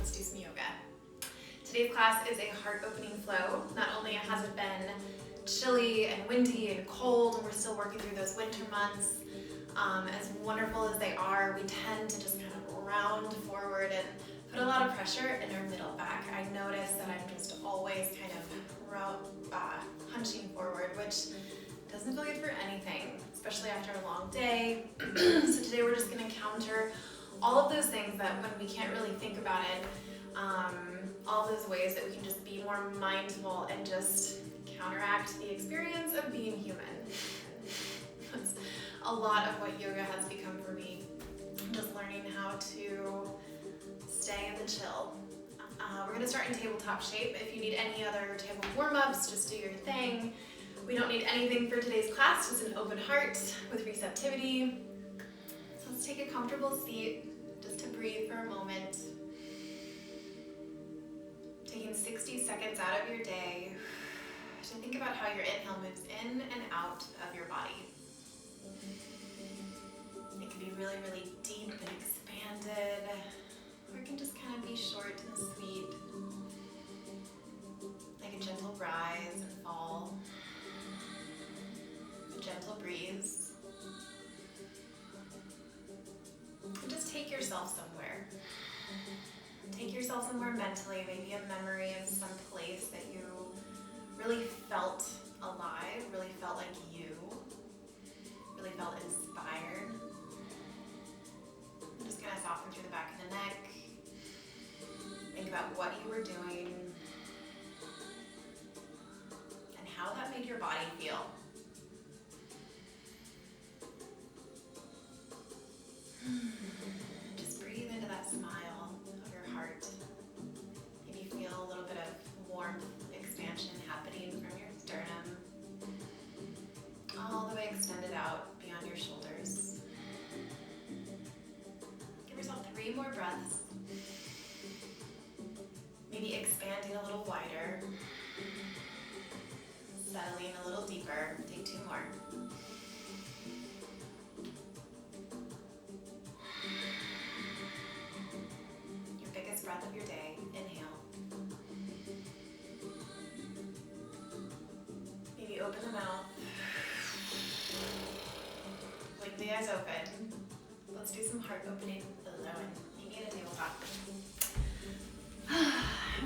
let's do some yoga. Today's class is a heart-opening flow. Not only has it been chilly and windy and cold, and we're still working through those winter months, as wonderful as they are, we tend to just kind of round forward and put a lot of pressure in our middle back. I notice that I'm just always kind of hunching forward, which doesn't feel good for anything, especially after a long day. So today we're just going to counter all of those things that when we can't really think about it, all those ways that we can just be more mindful and just counteract the experience of being human. That's a lot of what yoga has become for me, just learning how to stay in the chill. We're going to start in tabletop shape. If you need any other type of warm-ups, just do your thing. We don't need anything for today's class, just an open heart with receptivity. So let's take a comfortable seat just to breathe for a moment. Taking 60 seconds out of your day to think about how your inhale moves in and out of your body. It can be really, really deep and expanded, or it can just kind of be short and sweet, like a gentle rise and fall, a gentle breeze. And just take yourself somewhere. Take yourself somewhere mentally, maybe a memory of some place that you really felt alive, really felt like you, really felt inspired. Just kind of soften through the back of the neck. Think about what you were doing and how that made your body feel. Just breathe into that smile of your heart. Maybe feel a little bit of warmth, expansion happening from your sternum, all the way extended out beyond your shoulders. Give yourself 3 more breaths. Maybe expanding a little wider, settling a little deeper. Take 2 more. Your biggest breath of your day. Inhale. Maybe open the mouth. Blink the eyes open. Let's do some heart opening below and maybe in a tabletop.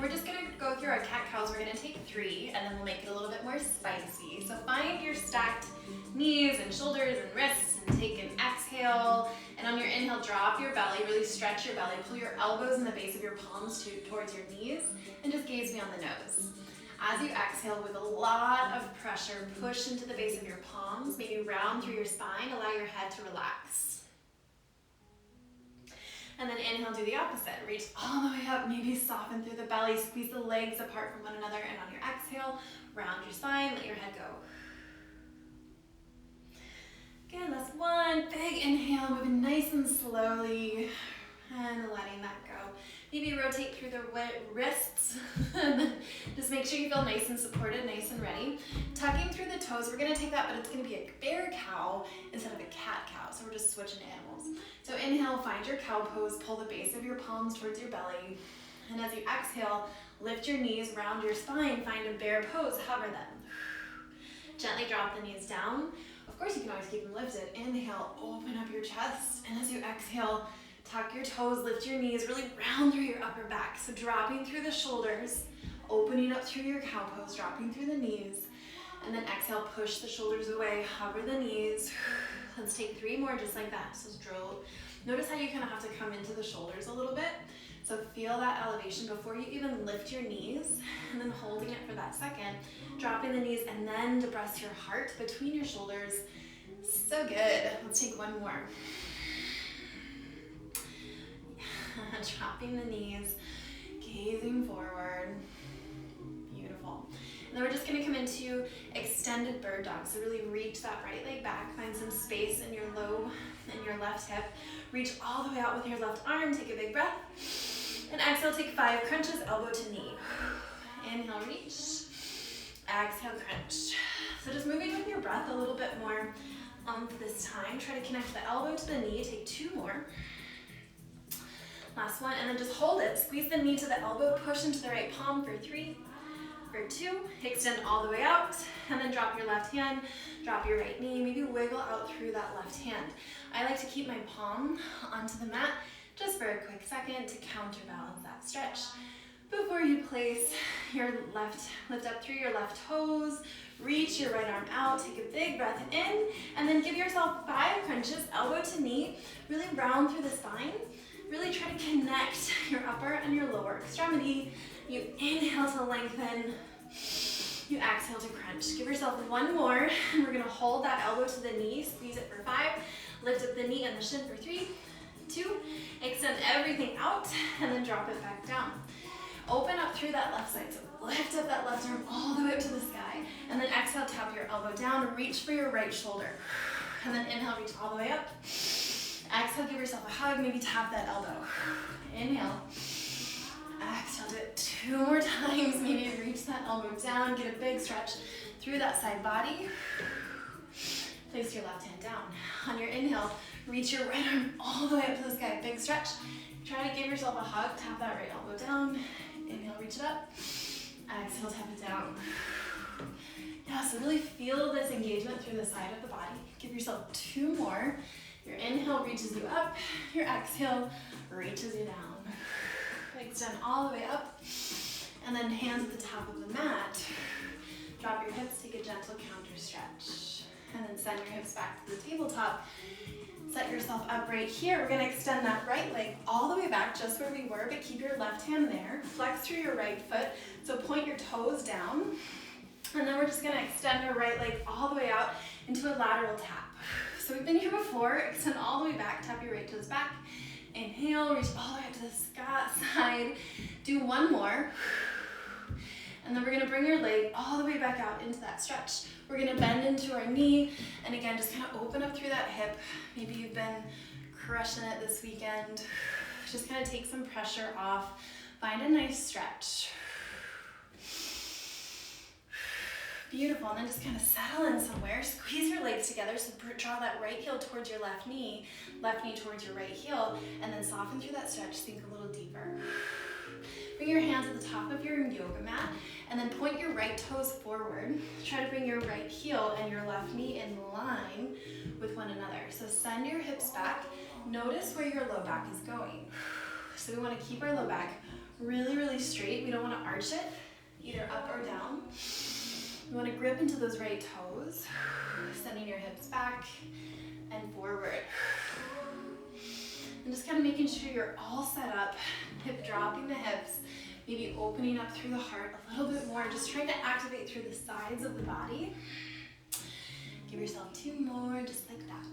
We're just gonna go through our cat-cows. We're gonna take 3 and then we'll make it a little bit more spicy. So find your stacked knees and shoulders and wrists and take an exhale. And on your inhale, drop your belly, really stretch your belly. Pull your elbows and the base of your palms towards your knees and just gaze beyond the nose. As you exhale with a lot of pressure, push into the base of your palms, maybe round through your spine, allow your head to relax. And then inhale, do the opposite. Reach all the way up, maybe soften through the belly, squeeze the legs apart from one another, and on your exhale, round your spine, let your head go. Again, that's 1 big inhale, moving nice and slowly, and letting that go. Maybe rotate through the wrists, and then just make sure you feel nice and supported, nice and ready. Tucking through the toes, we're gonna take that, but it's gonna be a bear cow instead of a cat cow, so we're just switching animals. So inhale, find your cow pose, pull the base of your palms towards your belly, and as you exhale, lift your knees, round your spine, find a bear pose, hover them. Gently drop the knees down. Of course, you can always keep them lifted. Inhale, open up your chest, and as you exhale, tuck your toes, lift your knees, really round through your upper back. So dropping through the shoulders, opening up through your cow pose, dropping through the knees, and then exhale, push the shoulders away, hover the knees. Let's take 3 more just like that. So notice how you kind of have to come into the shoulders a little bit. So feel that elevation before you even lift your knees, and then holding it for that second, dropping the knees, and then depress your heart between your shoulders. So good. Let's take 1 more. Dropping the knees, gazing forward. Beautiful. And then we're just gonna come into extended bird dog. So really reach that right leg back, find some space in your lobe and your left hip. Reach all the way out with your left arm, take a big breath. And exhale, take 5 crunches, elbow to knee. Inhale, reach. Exhale, crunch. So just moving with your breath a little bit more this time. Try to connect the elbow to the knee, take 2 more. Last one, and then just hold it. Squeeze the knee to the elbow, push into the right palm for 3, for 2, extend all the way out, and then drop your left hand, drop your right knee, maybe wiggle out through that left hand. I like to keep my palm onto the mat just for a quick second to counterbalance that stretch. Before you place your left, lift up through your left toes, reach your right arm out, take a big breath in, and then give yourself 5 crunches, elbow to knee, really round through the spine. Really try to connect your upper and your lower extremity. You inhale to lengthen, you exhale to crunch. Give yourself 1 more, and we're gonna hold that elbow to the knee, squeeze it for 5, lift up the knee and the shin for 3, 2, extend everything out, and then drop it back down. Open up through that left side, so lift up that left arm all the way up to the sky, and then exhale, tap your elbow down, reach for your right shoulder, and then inhale, reach all the way up. Exhale, give yourself a hug, maybe tap that elbow. Inhale, exhale, do it 2 more times, maybe reach that elbow down, get a big stretch through that side body. Place your left hand down. On your inhale, reach your right arm all the way up to the sky, big stretch. Try to give yourself a hug, tap that right elbow down. Inhale, reach it up. Exhale, tap it down. Yeah, so really feel this engagement through the side of the body. Give yourself 2 more. Your inhale reaches you up. Your exhale reaches you down. Extend all the way up. And then hands at the top of the mat. Drop your hips, take a gentle counter stretch. And then send your hips back to the tabletop. Set yourself up right here. We're gonna extend that right leg all the way back just where we were, but keep your left hand there. Flex through your right foot, so point your toes down. And then we're just gonna extend our right leg all the way out into a lateral tap. So we've been here before, extend all the way back, tap your right toes back. Inhale, reach all the way up to the side. Do 1 more. And then we're gonna bring your leg all the way back out into that stretch. We're gonna bend into our knee, and again, just kind of open up through that hip. Maybe you've been crushing it this weekend. Just kind of take some pressure off. Find a nice stretch. Beautiful, and then just kind of settle in somewhere. Squeeze your legs together, so draw that right heel towards your left knee towards your right heel, and then soften through that stretch, sink a little deeper. Bring your hands at the top of your yoga mat, and then point your right toes forward. Try to bring your right heel and your left knee in line with one another. So send your hips back. Notice where your low back is going. So we want to keep our low back really, really straight. We don't want to arch it, either up or down. You want to grip into those right toes, sending your hips back and forward. And just kind of making sure you're all set up, hip dropping the hips, maybe opening up through the heart a little bit more, just trying to activate through the sides of the body. Give yourself 2 more, just like that.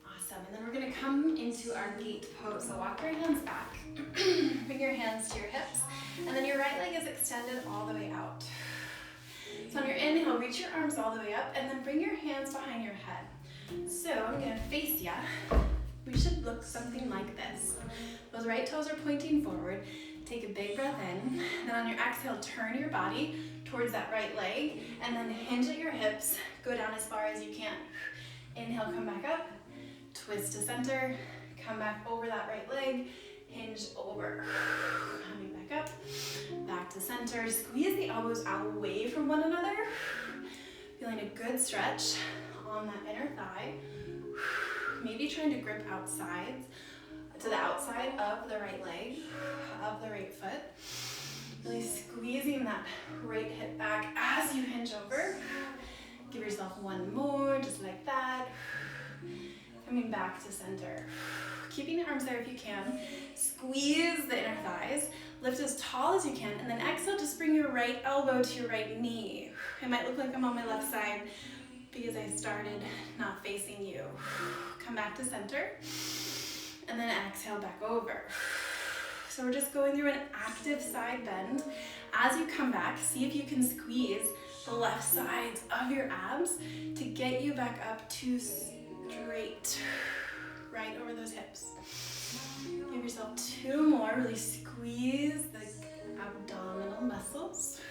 Awesome, and then we're gonna come into our gate pose. So walk your hands back, bring your hands to your hips, and then your right leg is extended all the way out. So on your inhale, reach your arms all the way up, and then bring your hands behind your head. So I'm gonna face ya. We should look something like this. Those right toes are pointing forward. Take a big breath in. Then on your exhale, turn your body towards that right leg, and then hinge at your hips. Go down as far as you can. Inhale, come back up. Twist to center. Come back over that right leg. Hinge over. Coming back up. Back to center. Squeeze the elbows away from one another. Feeling a good stretch on that inner thigh. Maybe trying to grip outside to the outside of the right leg, of the right foot. Really squeezing that right hip back as you hinge over. Give yourself 1 more, just like that. Coming back to center. Keeping your arms there if you can. Squeeze the inner thighs. Lift as tall as you can, and then exhale, just bring your right elbow to your right knee. It might look like I'm on my left side because I started not facing you. Come back to center, and then exhale back over. So we're just going through an active side bend. As you come back, see if you can squeeze the left sides of your abs to get you back up to straight, right over those hips. Give yourself 2 more, really squeeze the abdominal muscles.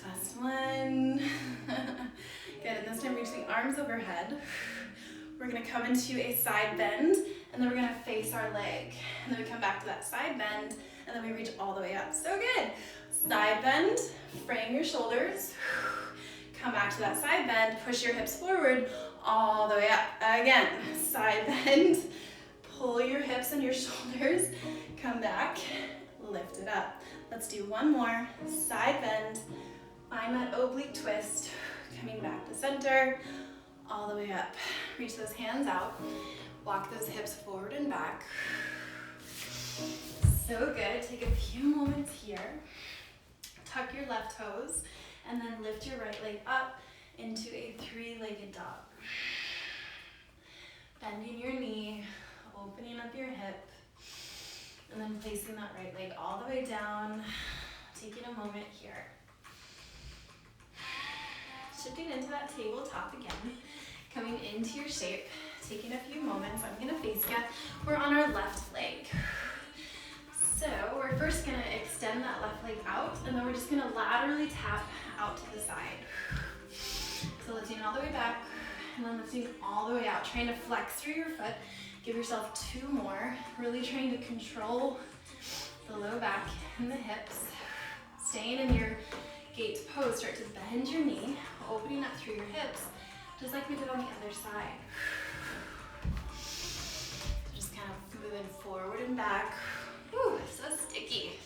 Last one. Good, and this time reach the arms overhead. We're gonna come into a side bend, and then we're gonna face our leg. And then we come back to that side bend, and then we reach all the way up. So good. Side bend, frame your shoulders. Come back to that side bend, push your hips forward, all the way up. Again, side bend, pull your hips and your shoulders, come back, lift it up. Let's do one more, side bend, find that oblique twist, coming back to center, all the way up. Reach those hands out, walk those hips forward and back. So good, take a few moments here. Tuck your left toes, and then lift your right leg up into a three-legged dog. Bending your knee, opening up your hip, and then placing that right leg all the way down, taking a moment here. Shifting into that tabletop again, coming into your shape, taking a few moments. I'm gonna face you. We're on our left leg. So we're first gonna extend that left leg out, and then we're just gonna laterally tap out to the side. So lifting all the way back, and then lifting all the way out, trying to flex through your foot. Give yourself two more, really trying to control the low back and the hips. Staying in your gate pose, start to bend your knee, opening up through your hips, just like we did on the other side. Just kind of moving forward and back. Whew, so sticky.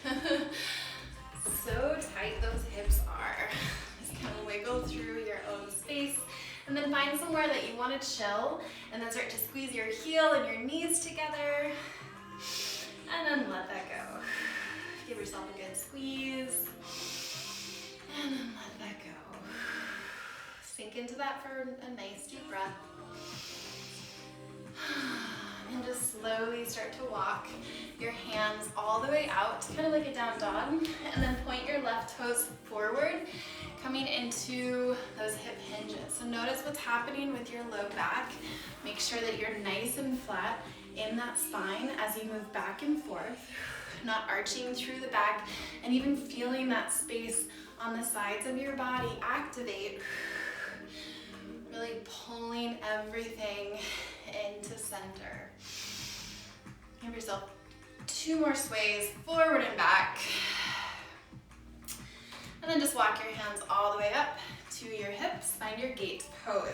So tight those hips are. Just kind of wiggle through your own space, and then find somewhere that you want to chill, and then start to squeeze your heel and your knees together, and then let that go. Give yourself a good squeeze, and then let that go. Sink into that for a nice deep breath. And just slowly start to walk your hands all the way out, kind of like a down dog, and then point your left toes forward, coming into those hip hinges. So notice what's happening with your low back. Make sure that you're nice and flat in that spine as you move back and forth, not arching through the back, and even feeling that space on the sides of your body activate. Really pulling everything into center. Give yourself two more sways, forward and back. And then just walk your hands all the way up to your hips, find your gate pose.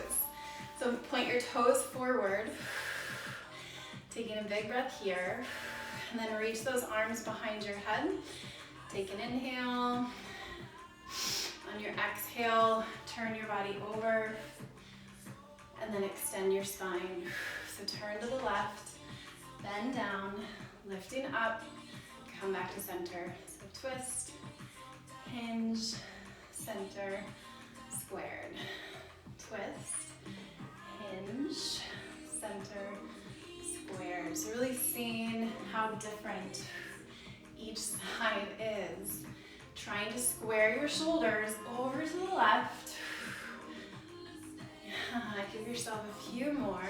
So point your toes forward, taking a big breath here, and then reach those arms behind your head. Take an inhale. On your exhale, turn your body over, and then extend your spine. So turn to the left, bend down, lifting up, come back to center. So twist, hinge, center, squared. Twist, hinge, center, squared. So really seeing how different each side is. Trying to square your shoulders over to the left. Give yourself a few more.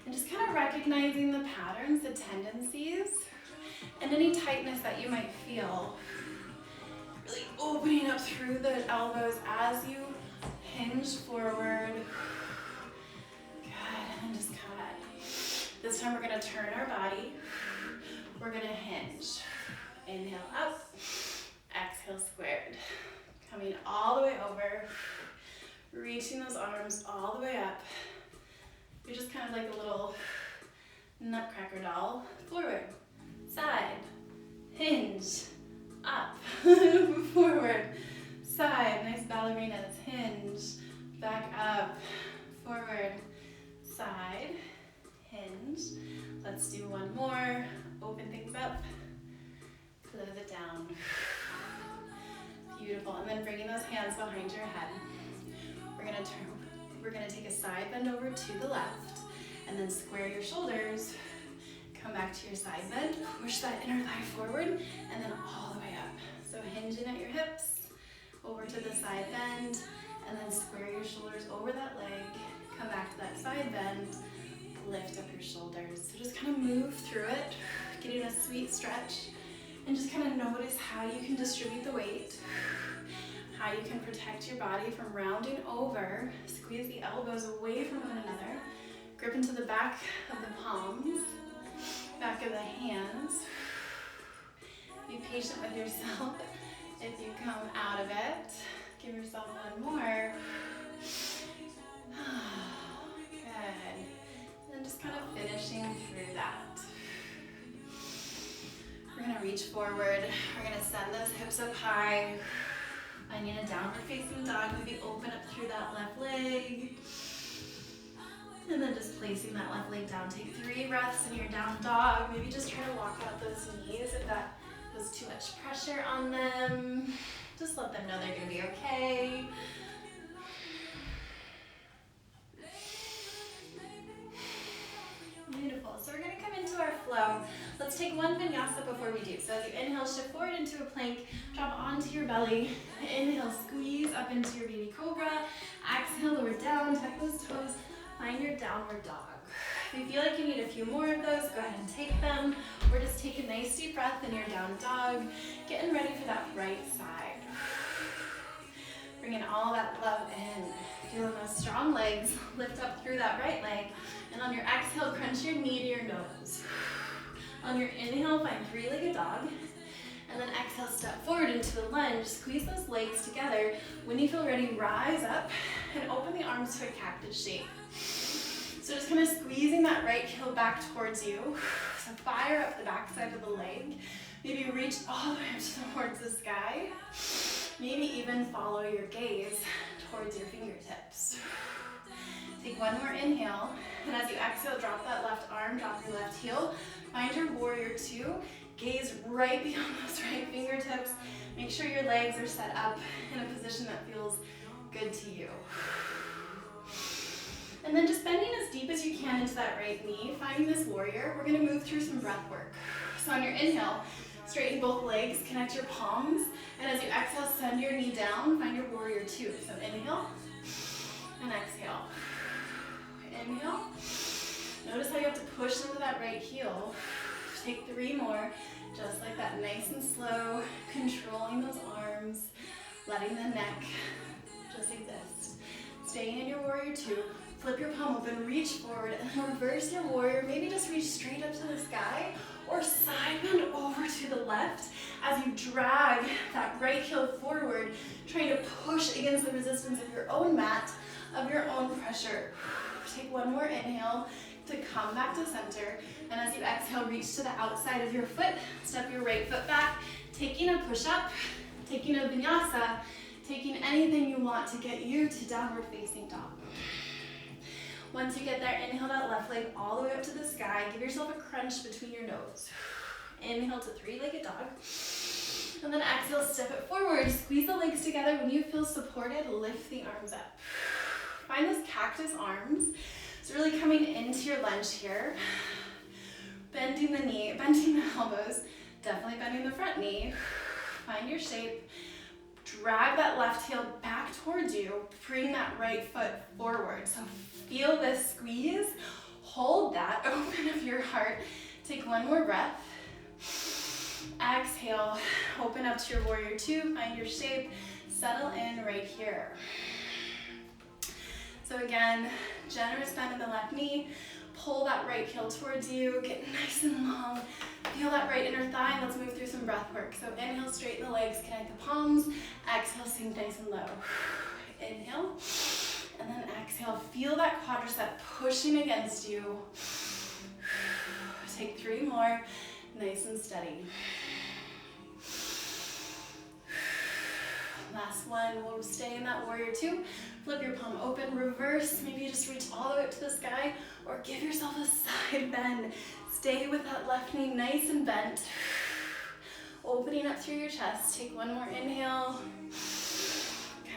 And just kind of recognizing the patterns, the tendencies, and any tightness that you might feel. Really opening up through the elbows as you hinge forward. Good, and just cut. This time we're gonna turn our body. We're gonna hinge. Inhale up, exhale squared. Coming all the way over. Reaching those arms all the way up. You're just kind of like a little nutcracker doll. Forward, side, hinge, up, forward, side. Nice ballerinas. Hinge, back up, forward, side, hinge. Let's do one more. Open things up, close it down. Beautiful. And then bringing those hands behind your head. We're gonna take a side bend over to the left, and then square your shoulders. Come back to your side bend, push that inner thigh forward, and then all the way up. So hinging at your hips, over to the side bend, and then square your shoulders over that leg. Come back to that side bend, lift up your shoulders. So just kind of move through it, getting a sweet stretch, and just kind of notice how you can distribute the weight. How you can protect your body from rounding over, squeeze the elbows away from one another, Grip into the back of the palms, back of the hands. Be patient with yourself if you come out of it. Give yourself one more. Good. And then just kind of finishing through that. We're going to reach forward. We're going to send those hips up high. Finding a downward facing dog. Maybe open up through that left leg. And then just placing that left leg down. Take 3 breaths in your down dog. Maybe just try to walk out those knees if that was too much pressure on them. Just let them know they're going to be okay. Beautiful. So we're going to come into our flow. Let's take one vinyasa before we do. So as you inhale, shift forward into a plank, drop onto your belly. Inhale, squeeze up into your baby cobra. Exhale, lower down, tuck those toes. Find your downward dog. If you feel like you need a few more of those, go ahead and take them. Or just take a nice deep breath in your down dog. Getting ready for that right side. Bringing all that love in. Feeling those strong legs. Lift up through that right leg. And on your exhale, crunch your knee to your nose. On your inhale, find 3-legged dog. And then exhale, step forward into the lunge. Squeeze those legs together. When you feel ready, rise up and open the arms to a cactus shape. So just kind of squeezing that right heel back towards you. So fire up the back side of the leg. Maybe reach all the way up towards the sky. Maybe even follow your gaze towards your fingertips. Take one more inhale. And as you exhale, drop that left arm, drop your left heel. Find your warrior 2. Gaze right beyond those right fingertips. Make sure your legs are set up in a position that feels good to you. And then just bending as deep as you can into that right knee, finding this warrior. We're going to move through some breath work. So on your inhale, straighten both legs, connect your palms, and as you exhale, send your knee down, find your warrior 2. So inhale and exhale. Inhale. Notice how you have to push into that right heel. Take 3 more, just like that, nice and slow, controlling those arms, letting the neck just exist. Staying in your warrior 2. Flip your palm open, reach forward, and reverse your warrior. Maybe just reach straight up to the sky, or side bend over to the left as you drag that right heel forward, trying to push against the resistance of your own mat, of your own pressure. Take one more inhale to come back to center, and as you exhale, reach to the outside of your foot, step your right foot back, taking a push-up, taking a vinyasa, taking anything you want to get you to downward facing dog. Once you get there, inhale that left leg all the way up to the sky. Give yourself a crunch between your nose. Inhale to 3-legged dog. And then exhale, step it forward. Squeeze the legs together. When you feel supported, lift the arms up. Find those cactus arms. So really coming into your lunge here. Bending the knee, bending the elbows. Definitely bending the front knee. Find your shape. Drag that left heel back towards you. Bring that right foot forward. So feel this squeeze. Hold that. Open up your heart. Take one more breath. Exhale. Open up to your warrior 2. Find your shape. Settle in right here. So again, generous bend in the left knee. Pull that right heel towards you. Get nice and long. Feel that right inner thigh. Let's move through some breath work. So inhale, straighten the legs, connect the palms. Exhale, sink nice and low. Inhale. And then exhale. Feel that quadricep pushing against you. Take 3 more. Nice and steady. Last one. We'll stay in that warrior 2. Flip your palm open, reverse. Maybe you just reach all the way up to the sky, or give yourself a side bend. Stay with that left knee nice and bent. Opening up through your chest. Take one more inhale.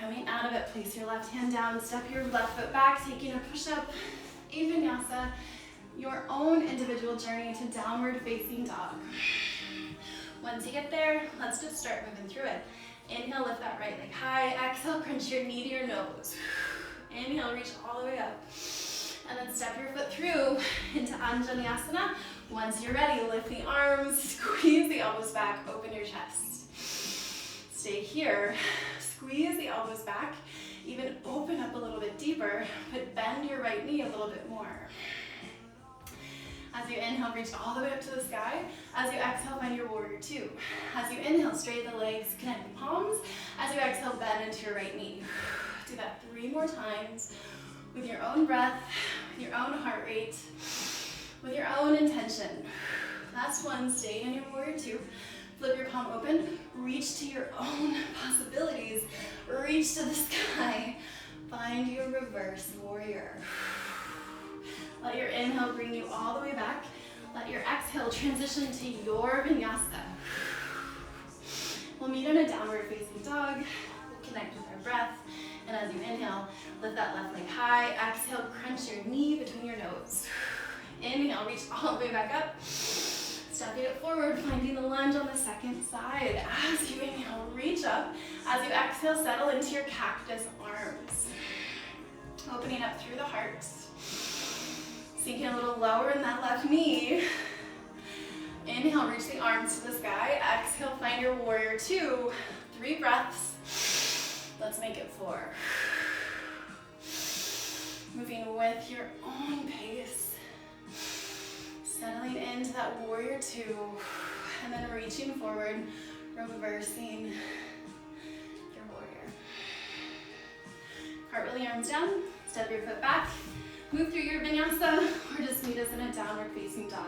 Coming out of it, place your left hand down, step your left foot back, taking a push-up, a vinyasa, your own individual journey to downward facing dog. Once you get there, let's just start moving through it. Inhale, lift that right leg high. Exhale, crunch your knee to your nose. Inhale, reach all the way up. And then step your foot through into Anjanasana. Once you're ready, lift the arms, squeeze the elbows back, open your chest. Stay here. Squeeze the elbows back. Even open up a little bit deeper, but bend your right knee a little bit more. As you inhale, reach all the way up to the sky. As you exhale, find your warrior two. As you inhale, straighten the legs, connect the palms. As you exhale, bend into your right knee. Do that 3 more times with your own breath, with your own heart rate, with your own intention. Last one, stay in your warrior two. Flip your palm open, reach to your own possibilities. Reach to the sky. Find your reverse warrior. Let your inhale bring you all the way back. Let your exhale transition to your vinyasa. We'll meet in a downward facing dog. We'll connect with our breath. And as you inhale, lift that left leg high. Exhale, crunch your knee between your nose. Inhale, reach all the way back up. Stepping it forward, finding the lunge on the second side. As you inhale, reach up. As you exhale, settle into your cactus arms. Opening up through the heart. Sinking a little lower in that left knee. Inhale, reach the arms to the sky. Exhale, find your warrior two. 3 breaths. Let's make it 4. Moving with your own pace. Settling into that warrior two. And then reaching forward, reversing your warrior. Cartwheel the arms down. Step your foot back. Move through your vinyasa, or just meet us in a downward facing dog.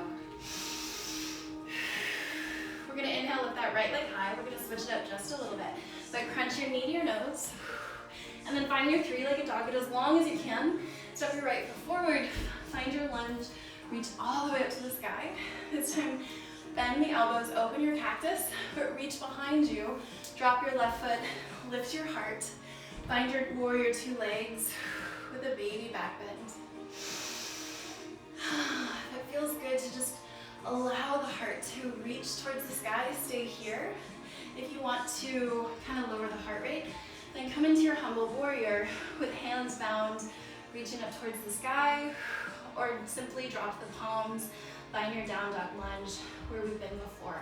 We're gonna inhale, lift that right leg high. We're gonna switch it up just a little bit. So crunch your knee to your nose. And then find your 3-legged dog, but as long as you can, step your right foot forward, find your lunge, reach all the way up to the sky. This time, bend the elbows, open your cactus, but reach behind you. Drop your left foot, lift your heart. Find your warrior two legs with a baby back bend. It feels good to just allow the heart to reach towards the sky. Stay here. If you want to kind of lower the heart rate, then come into your humble warrior with hands bound, reaching up towards the sky, or simply drop the palms, find your down dog lunge where we've been before.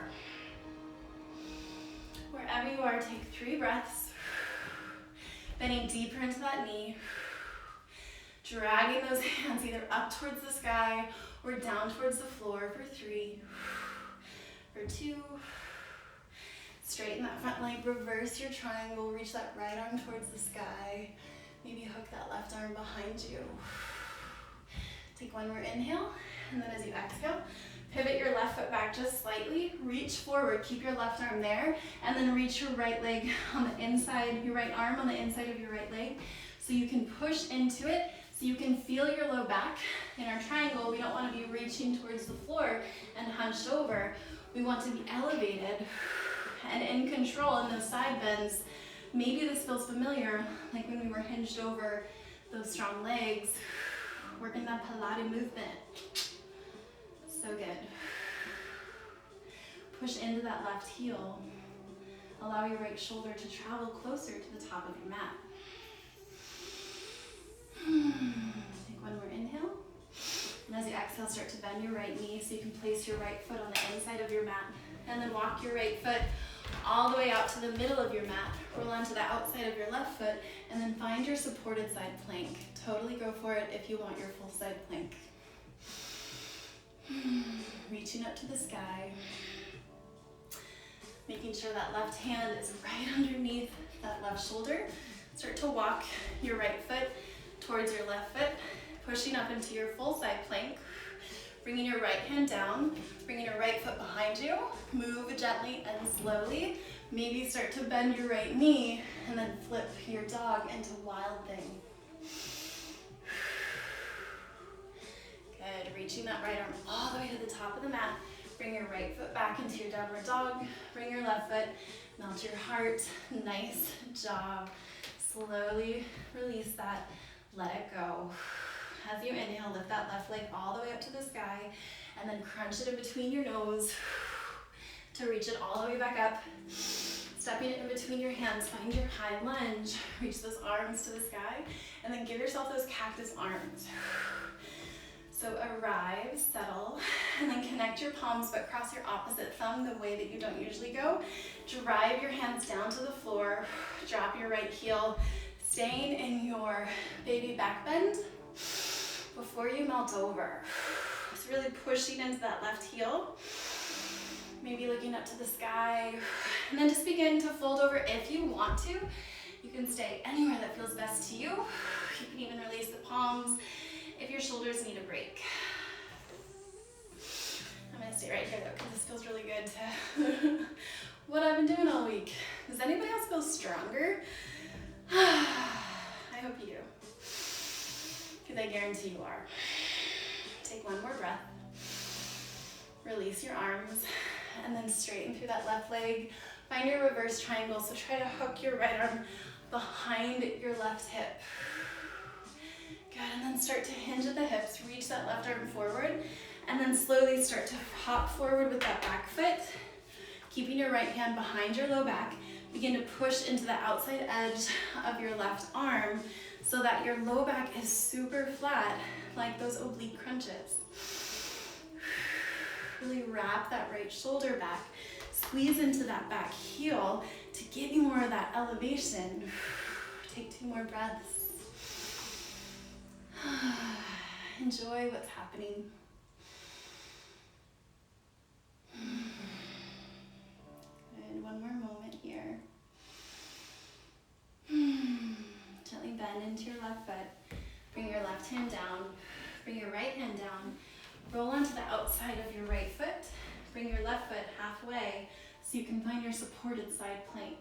Wherever you are, take 3 breaths, bending deeper into that knee. Dragging those hands either up towards the sky or down towards the floor for 3, for 2. Straighten that front leg, reverse your triangle, reach that right arm towards the sky. Maybe hook that left arm behind you. Take 1 more inhale, and then as you exhale, pivot your left foot back just slightly, reach forward, keep your left arm there, and then reach your right leg on the inside, your right arm on the inside of your right leg, so you can push into it, so you can feel your low back. In our triangle, we don't want to be reaching towards the floor and hunched over. We want to be elevated and in control in those side bends. Maybe this feels familiar, like when we were hinged over those strong legs, working that Pilates movement. So good. Push into that left heel. Allow your right shoulder to travel closer to the top of your mat. Take 1 more inhale. And as you exhale, start to bend your right knee so you can place your right foot on the inside of your mat. And then walk your right foot all the way out to the middle of your mat. Roll onto the outside of your left foot, and then find your supported side plank. Totally go for it if you want your full side plank. Reaching up to the sky. Making sure that left hand is right underneath that left shoulder. Start to walk your right foot towards your left foot, pushing up into your full side plank. Bringing your right hand down, bringing your right foot behind you. Move gently and slowly. Maybe start to bend your right knee and then flip your dog into wild thing. Good, reaching that right arm all the way to the top of the mat. Bring your right foot back into your downward dog. Bring your left foot, melt your heart. Nice job. Slowly release that, let it go. As you inhale, lift that left leg all the way up to the sky, and then crunch it in between your nose to reach it all the way back up. Stepping it in between your hands, find your high lunge. Reach those arms to the sky, and then give yourself those cactus arms. So arrive, settle, and then connect your palms, but cross your opposite thumb the way that you don't usually go. Drive your hands down to the floor, drop your right heel, Staying in your baby back bend before you melt over. Just really pushing into that left heel. Maybe looking up to the sky. And then just begin to fold over if you want to. You can stay anywhere that feels best to you. You can even release the palms if your shoulders need a break. I'm gonna stay right here though, because this feels really good to what I've been doing all week. Does anybody else feel stronger? I hope you do, because I guarantee you are. Take one more breath. Release your arms, and then straighten through that left leg. Find your reverse triangle, so try to hook your right arm behind your left hip. Good, and then start to hinge at the hips. Reach that left arm forward, and then slowly start to hop forward with that back foot, keeping your right hand behind your low back. Begin to push into the outside edge of your left arm so that your low back is super flat, like those oblique crunches. Really wrap that right shoulder back. Squeeze into that back heel to give you more of that elevation. Take 2 more breaths. Enjoy what's happening. Good, one more moment here. Gently bend into your left foot. Bring your left hand down. Bring your right hand down. Roll onto the outside of your right foot. Bring your left foot halfway so you can find your supported side plank.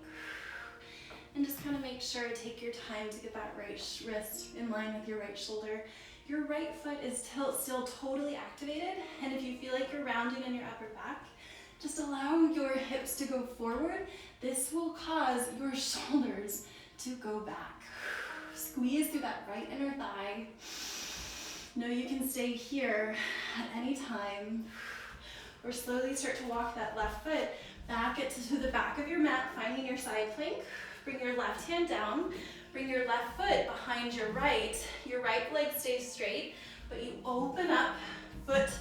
And just kind of make sure to take your time to get that right wrist in line with your right shoulder. Your right foot is still totally activated, and if you feel like you're rounding in your upper back, just allow your hips to go forward. This will cause your shoulders to go back. Squeeze through that right inner thigh. Know you can stay here at any time, or slowly start to walk that left foot back to the back of your mat, finding your side plank. Bring your left hand down. Bring your left foot behind your right. Your right leg stays straight, but you open up, left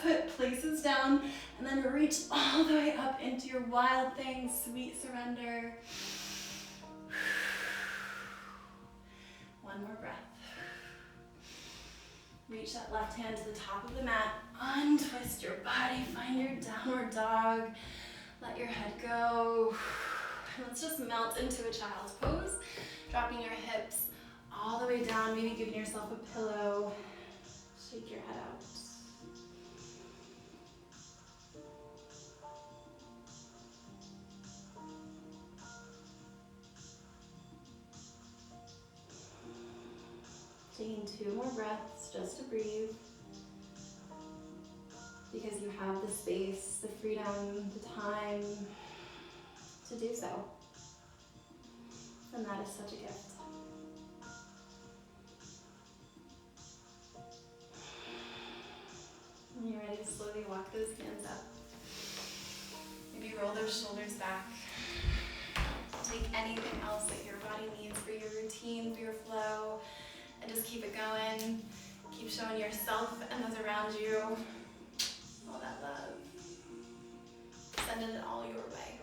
foot places down, and then reach all the way up into your wild thing, sweet surrender. One more breath. Reach that left hand to the top of the mat. Untwist your body. Find your downward dog. Let your head go. And let's just melt into a child's pose. Dropping your hips all the way down. Maybe giving yourself a pillow. Shake your head out. Taking 2 more breaths just to breathe, because you have the space, the freedom, the time to do so. And that is such a gift. When you're ready to slowly walk those hands up. Maybe roll those shoulders back. Take anything else that your body needs for your routine, for your flow. And just keep it going. Keep showing yourself and those around you all that love. Send it all your way.